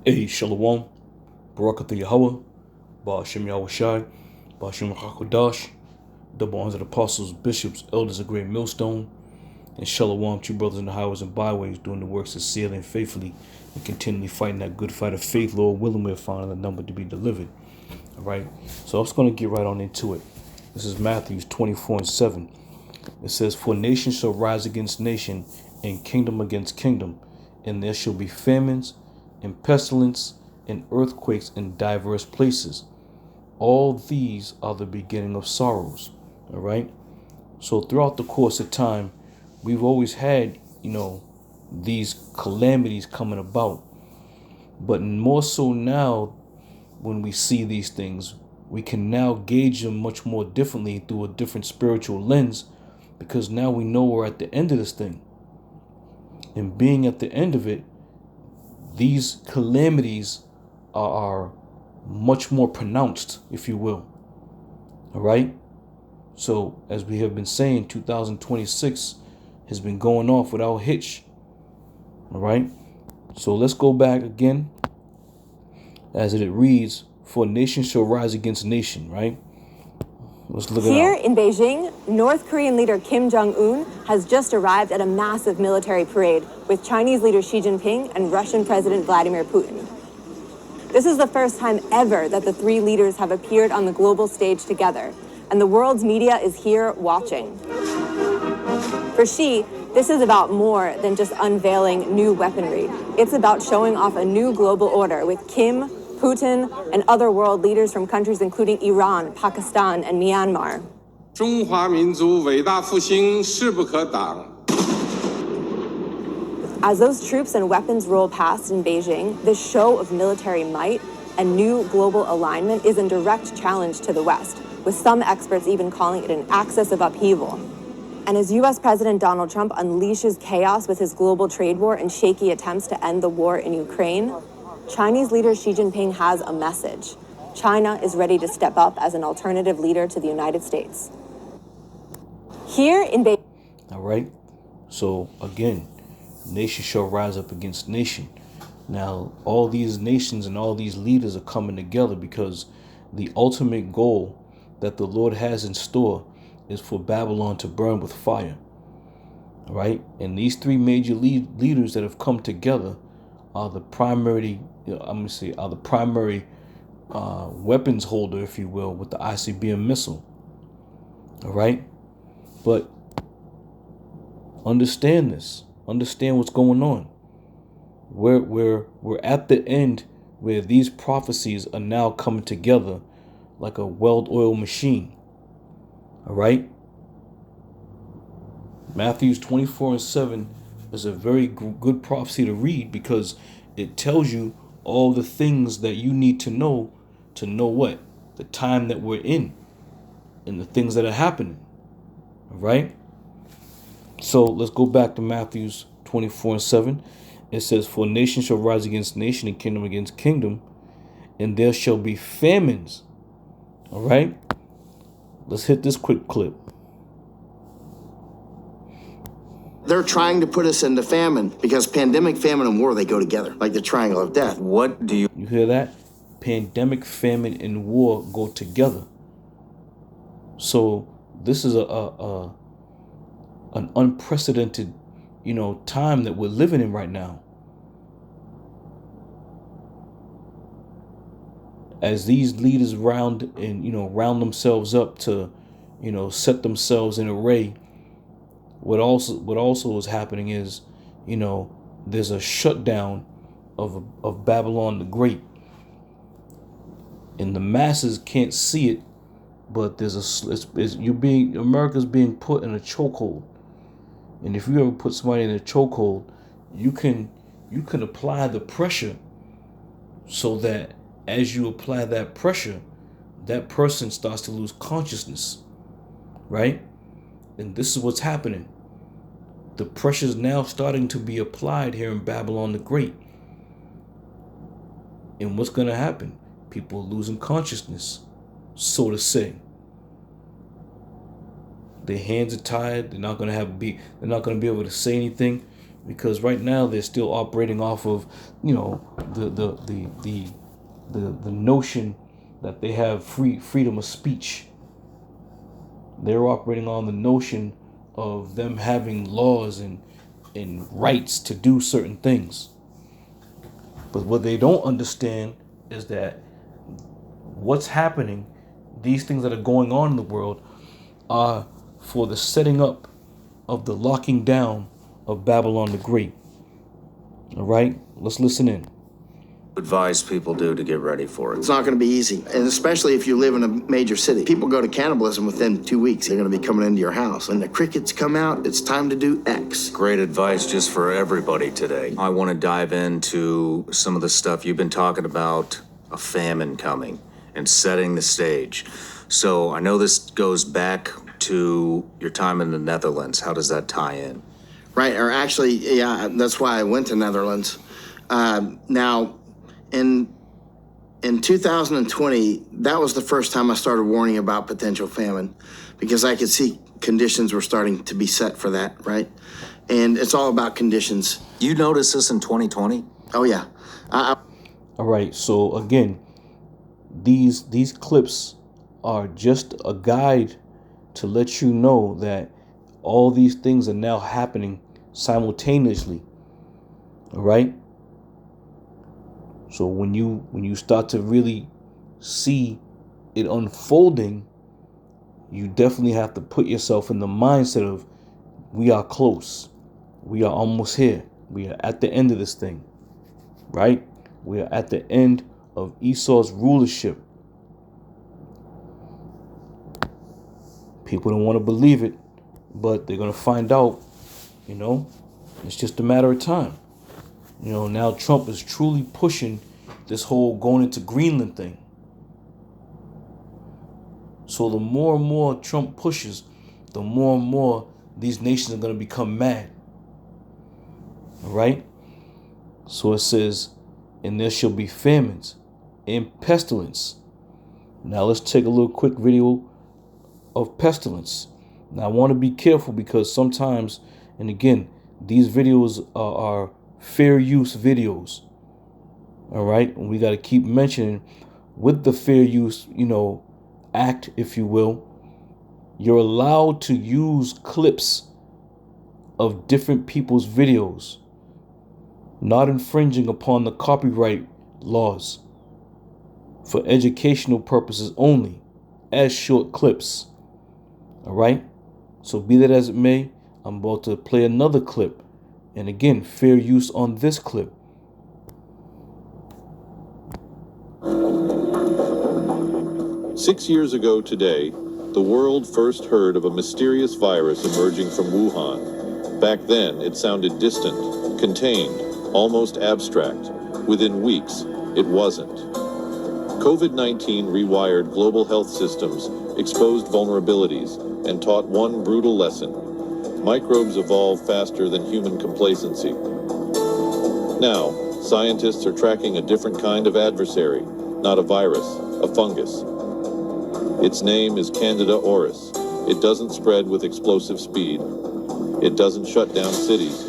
Hey, Shalom, Barakatha Yahweh, Ba'ashem Yahushai, Ba'ashem HaKodash, double honors of the apostles, bishops, elders of great millstone, and Shalom, two brothers in the highways and byways, doing the works of sailing faithfully and continually fighting that good fight of faith. Lord willing, we're finding the number to be delivered. All right, so I'm just going to get right on into it. This is Matthew 24:7. It says, "For nation shall rise against nation, and kingdom against kingdom, and there shall be famines, and pestilence, and earthquakes in diverse places. All these are the beginning of sorrows." All right. So throughout the course of time, we've always had, these calamities coming about. But more so now, when we see these things, we can now gauge them much more differently through a different spiritual lens, because now we know we're at the end of this thing. And being at the end of it, these calamities are much more pronounced, if you will. All right. So as we have been saying, 2026 has been going off without hitch. All right. So let's go back again. As it reads, "For nation shall rise against nation," right? Let's look Here in Beijing, North Korean leader Kim Jong-un has just arrived at a massive military parade with Chinese leader Xi Jinping and Russian President Vladimir Putin. This is the first time ever that the three leaders have appeared on the global stage together, and the world's media is here watching. For Xi, this is about more than just unveiling new weaponry. It's about showing off a new global order with Kim, Putin, and other world leaders from countries including Iran, Pakistan, and Myanmar. 中华民族伟大复兴势不可挡。 As those troops and weapons roll past in Beijing, this show of military might and new global alignment is in direct challenge to the West, with some experts even calling it an axis of upheaval. And as U.S. President Donald Trump unleashes chaos with his global trade war and shaky attempts to end the war in Ukraine, Chinese leader Xi Jinping has a message. China is ready to step up as an alternative leader to the United States. Here in Beijing. All right. So again, nation shall rise up against nation. Now, all these nations and all these leaders are coming together because the ultimate goal that the Lord has in store is for Babylon to burn with fire. All right. And these three major leaders that have come together are the primary, weapons holder, if you will, with the ICBM missile. All right. But understand this. Understand what's going on. We're at the end where these prophecies are now coming together like a well-oiled machine. All right. Matthew 24:7 is a very good prophecy to read because it tells you all the things that you need to know what? The time that we're in and the things that are happening. All right. So let's go back to Matthew 24:7. It says, "For nation shall rise against nation and kingdom against kingdom, and there shall be famines." All right. Let's hit this quick clip. They're trying to put us into famine because pandemic, famine, and war, they go together like the triangle of death. What do you hear that? Pandemic, famine, and war go together. So this is an unprecedented, time that we're living in right now. As these leaders round themselves up to, set themselves in array. What also is happening is, there's a shutdown of Babylon the Great, and the masses can't see it, but America's being put in a chokehold. And if you ever put somebody in a chokehold, you can apply the pressure so that as you apply that pressure, that person starts to lose consciousness, right? And this is what's happening. The pressure is now starting to be applied here in Babylon the Great. And what's going to happen? People losing consciousness, so to say. Their hands are tied. They're not going to be able to say anything. because right now they're still operating off of, you know, the notion that they have freedom of speech. They're operating on the notion of them having laws and rights to do certain things. But what they don't understand is that what's happening, these things that are going on in the world, are for the setting up of the locking down of Babylon the Great. All right, let's listen in. Advise people do to get ready for it? It's not going to be easy, and especially if you live in a major city. People go to cannibalism within 2 weeks. They're going to be coming into your house. When the crickets come out, it's time to do X. Great advice just for everybody today. I want to dive into some of the stuff you've been talking about, a famine coming and setting the stage. So I know this goes back to your time in the Netherlands. How does that tie in? Right, or actually, yeah, that's why I went to Netherlands. Now, in 2020, that was the first time I started warning about potential famine, because I could see conditions were starting to be set for that, right? And it's all about conditions. You noticed this in 2020? Oh, yeah. All right, so again, these clips are just a guide to let you know that all these things are now happening simultaneously. All right? So when you start to really see it unfolding, you definitely have to put yourself in the mindset of, we are close. We are almost here. We are at the end of this thing. Right? We are at the end of Esau's rulership. People don't want to believe it, but they're going to find out, you know. It's just a matter of time. You know, now Trump is truly pushing this whole going into Greenland thing. So the more and more Trump pushes, the more and more these nations are going to become mad. All right? So it says, and there shall be famines and pestilence. Now let's take a little quick video of pestilence. Now I want to be careful, because sometimes, and again, these videos are fair use videos. All right, and we got to keep mentioning, with the fair use, you know, act, if you will, you're allowed to use clips of different people's videos, not infringing upon the copyright laws, for educational purposes only, as short clips. All right, so be that as it may, I'm about to play another clip. And again, fair use on this clip. Six years ago today, the world first heard of a mysterious virus emerging from Wuhan. Back then, it sounded distant, contained, almost abstract. Within weeks, it wasn't. COVID-19 rewired global health systems, exposed vulnerabilities, and taught one brutal lesson. Microbes evolve faster than human complacency. Now, scientists are tracking a different kind of adversary, not a virus, a fungus. Its name is Candida auris. It doesn't spread with explosive speed. It doesn't shut down cities,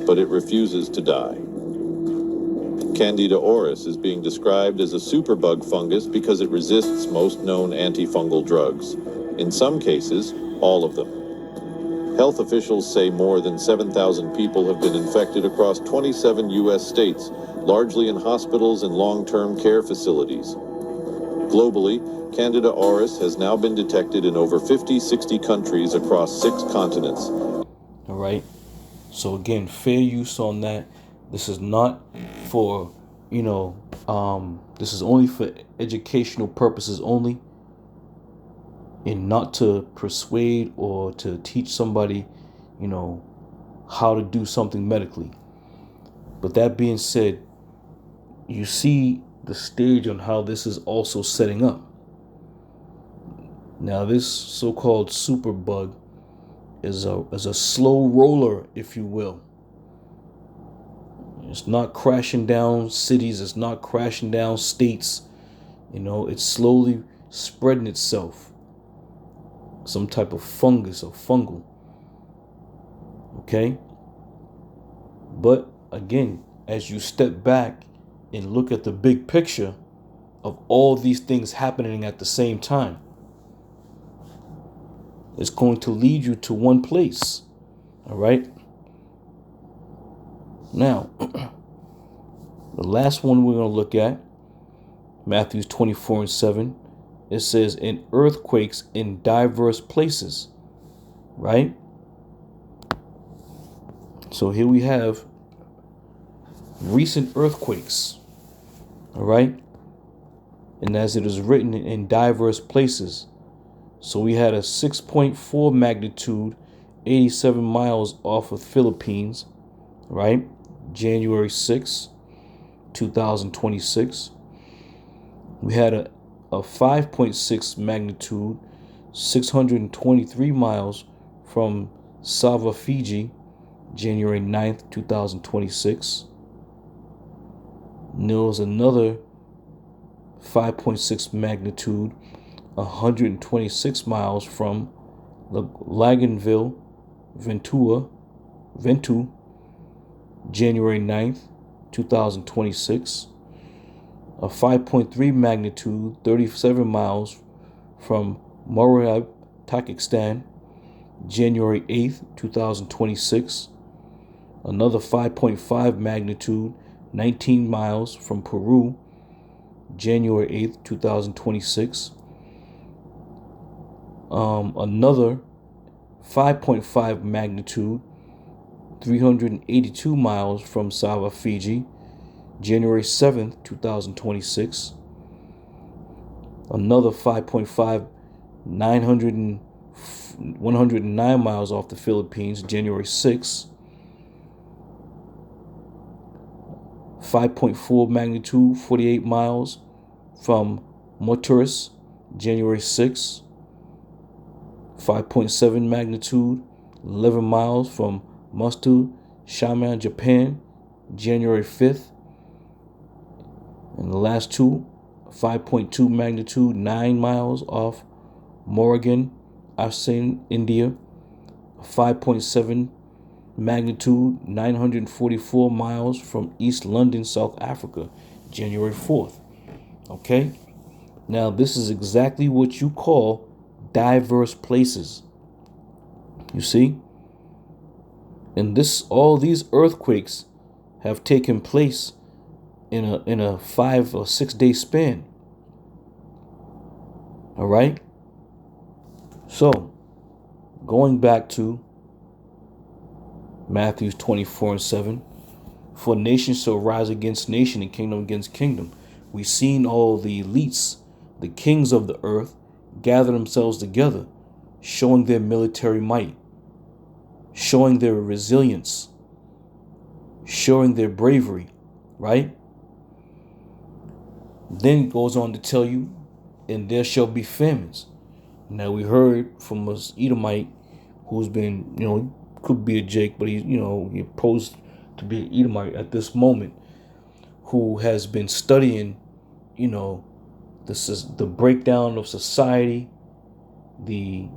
but it refuses to die. Candida auris is being described as a superbug fungus because it resists most known antifungal drugs. In some cases, all of them. Health officials say more than 7,000 people have been infected across 27 U.S. states, largely in hospitals and long-term care facilities. Globally, Candida auris has now been detected in over 50-60 countries across 6 continents. All right. So again, fair use on that. This is not for, you know, this is only for educational purposes only, and not to persuade or to teach somebody, you know, how to do something medically. But that being said, you see the stage on how this is also setting up. Now, this so-called superbug is a slow roller, if you will. It's not crashing down cities. It's not crashing down states. You know, it's slowly spreading itself. Some type of fungus or fungal. Okay? But again, as you step back and look at the big picture of all these things happening at the same time, it's going to lead you to one place. All right. Now, the last one we're going to look at, Matthew 24:7, it says, in earthquakes in diverse places, right? So here we have recent earthquakes, all right? And as it is written, in diverse places. So we had a 6.4 magnitude, 87 miles off of Philippines, right? January 6, 2026. We had a 5.6 magnitude, 623 miles from Sava, Fiji, January 9th, 2026. And there was another 5.6 magnitude, 126 miles from Laganville, Ventu, January 9th, 2026. A 5.3 magnitude, 37 miles from Morab, Tajikistan, January 8th, 2026. Another 5.5 magnitude, 19 miles from Peru, January 8th, 2026. Another 5.5 magnitude, 382 miles from Sava, Fiji, January 7th, 2026. Another 5.5, 109 miles off the Philippines, January 6th. 5.4 magnitude, 48 miles from Moturis, January 6th. 5.7 magnitude, 11 miles from Mustu, Shaman, Japan, January 5th. And the last two, 5.2 magnitude, 9 miles off Morgan, Asin, India. 5.7 magnitude, 944 miles from East London, South Africa, January 4th. Okay? Now, this is exactly what you call diverse places. You see? And all these earthquakes have taken place in a 5 or 6 day span. All right? So, going back to Matthew 24:7, for nation shall rise against nation and kingdom against kingdom. We've seen all the elites, the kings of the earth, gather themselves together, showing their military might, showing their resilience, showing their bravery, right? Then it goes on to tell you, and there shall be famines. Now we heard from a Edomite who's been, could be a Jake, but he posed to be an Edomite at this moment, who has been studying, this is the breakdown of society, the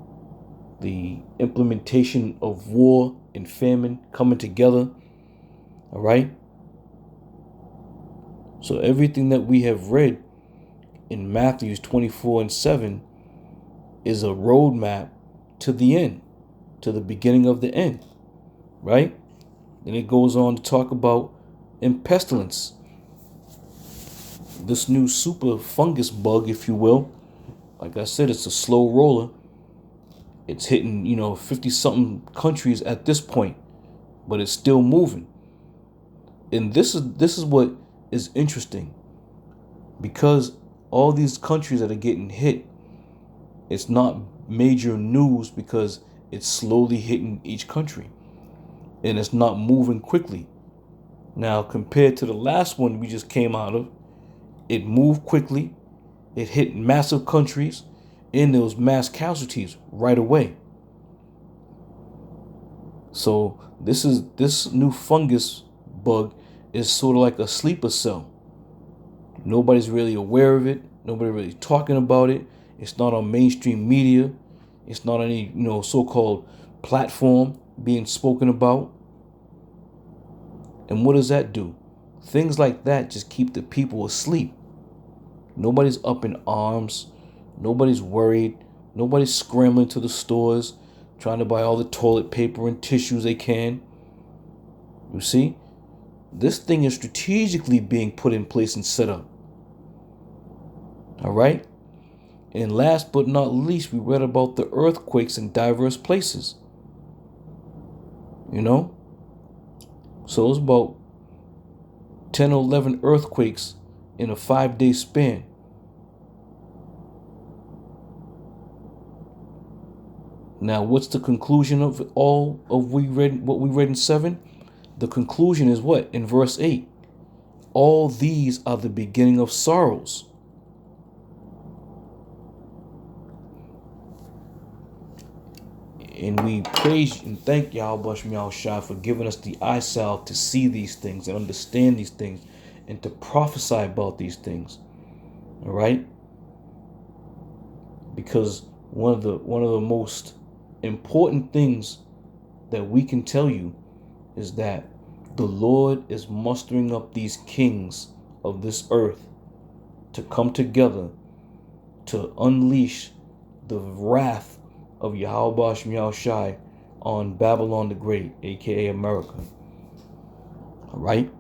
implementation of war and famine coming together. All right. So everything that we have read in Matthew 24:7 is a roadmap to the end, to the beginning of the end, right? Then it goes on to talk about in pestilence, this new super fungus bug, if you will. Like I said, it's a slow roller. It's hitting, 50 something countries at this point, but it's still moving. And this is what is interesting, because all these countries that are getting hit, it's not major news because it's slowly hitting each country and it's not moving quickly. Now, compared to the last one we just came out of, it moved quickly, it hit massive countries, and there was mass casualties right away. So this new fungus bug is sort of like a sleeper cell. Nobody's really aware of it. Nobody really talking about it. It's not on mainstream media. It's not on any, so-called platform being spoken about. And what does that do? Things like that just keep the people asleep. Nobody's up in arms. Nobody's worried. Nobody's scrambling to the stores, trying to buy all the toilet paper and tissues they can. You see? This thing is strategically being put in place and set up. All right? And last but not least, we read about the earthquakes in diverse places. You know? So it was about 10 or 11 earthquakes in a 5-day span. Now, what's the conclusion of all of what we read in 7? The conclusion is what? In verse 8. All these are the beginning of sorrows. And we praise and thank Yahweh Shai for giving us the eyesight to see these things and understand these things and to prophesy about these things. All right? Because one of the most important things that we can tell you is that the Lord is mustering up these kings of this earth to come together to unleash the wrath of Yahweh Shai on Babylon the Great, aka America. All right?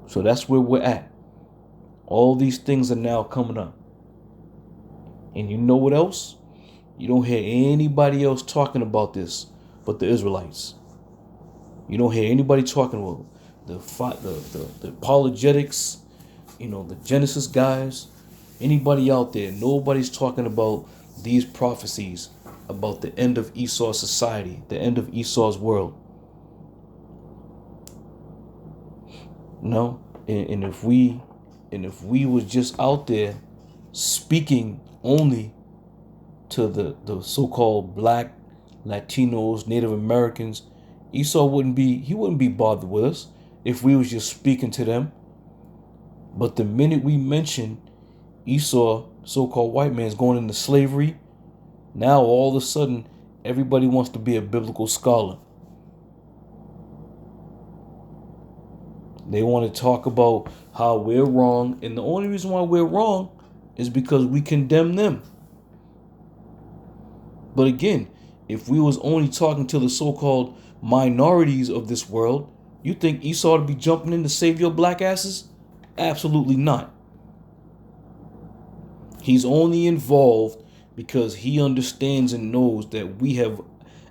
So that's where we're at. All these things are now coming up. And you know what else? You don't hear anybody else talking about this but the Israelites. You don't hear anybody talking about the apologetics, the Genesis guys, anybody out there. Nobody's talking about these prophecies about the end of Esau's society, the end of Esau's world. No, and if we was just out there speaking only to the so-called black, Latinos, Native Americans, Esau wouldn't be bothered with us if we was just speaking to them. But the minute we mention Esau, so-called white man, is going into slavery, now all of a sudden everybody wants to be a biblical scholar. They want to talk about how we're wrong, and the only reason why we're wrong is because we condemn them. But again, if we was only talking to the so-called minorities of this world, you think Esau would be jumping in to save your black asses? Absolutely not. He's only involved because he understands and knows that we have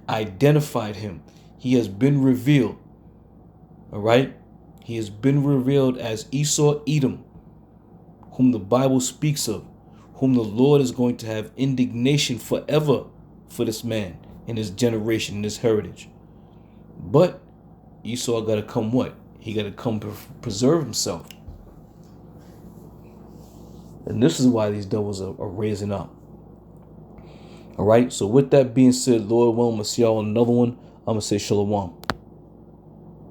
identified him. He has been revealed. All right? He has been revealed as Esau Edom, whom the Bible speaks of, whom the Lord is going to have indignation forever for this man and his generation and his heritage. But Esau got to come what? He got to come preserve himself. And this is why these devils are raising up. All right. So with that being said, Lord willing, I'm going to see y'all on another one. I'm going to say shalom.